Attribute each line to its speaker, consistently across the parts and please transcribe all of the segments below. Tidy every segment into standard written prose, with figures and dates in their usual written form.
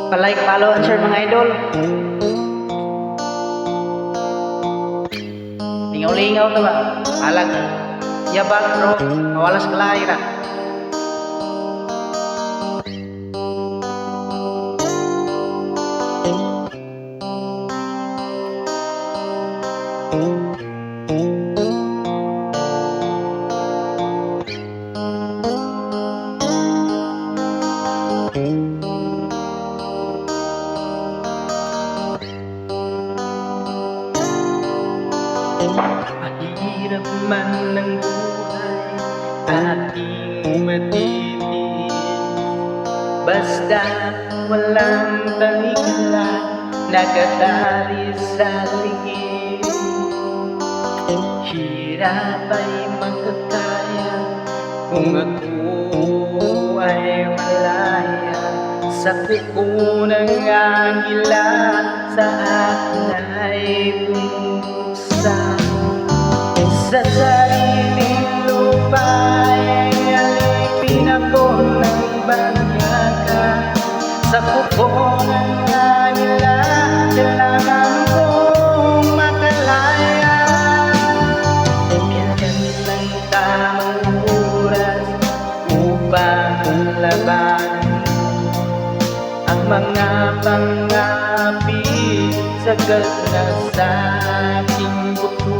Speaker 1: Pa-like, follow, and share mga idol. Lingaw-lingaw to ba? Alag. Yabag bro, kawalas kalahi na.
Speaker 2: Mahirap man ng buhay, ating matitiis. Basta walang talikala, nakatali sa liig. Hirap ay makakaya kung ako ay malaya sa kuko ng agila, sa akin ay bumuksa. Sa sariling lupa ay alipin ako ng banyaga. Sa kuko ng agila, kailangan kong makalaya. Kailan ng tamang oras upang labanan ang mga pang-api sa ganas sa aking buto.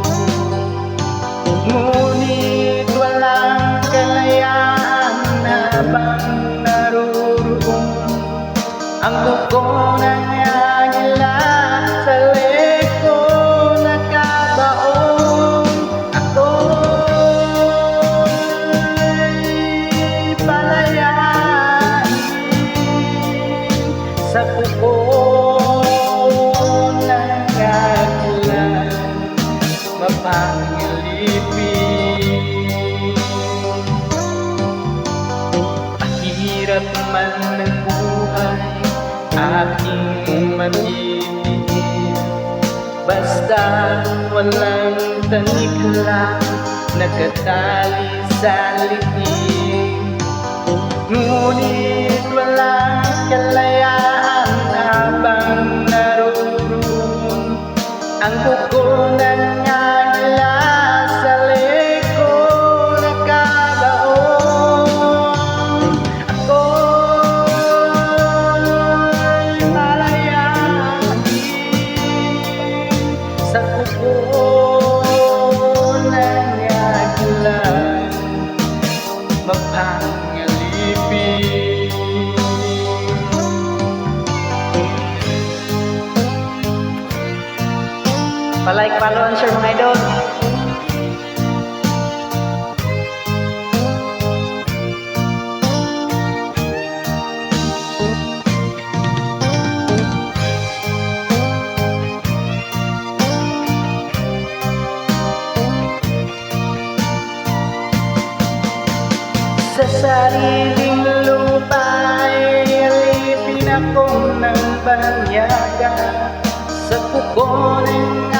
Speaker 2: Ngunit walang kalayaan habang naruroon ang kuko ng agila sa leko nakabaon. Ako'y palayain sa kuko ng agila, mapangilipin. Mahirap man ng buhay, aking matitiis. Basta walang tanikla, nakatali sa liig. Ngunit walang kalayaan habang naroon ang kuko ng agila sa leko nakabaon. Ako'y palayain sa kuko ng agila, mapangalipin.
Speaker 1: Pa-like, follow, and share mga idol.
Speaker 2: Sa sariling lupa ay alipin ako ng banyaga. Sa kuko ng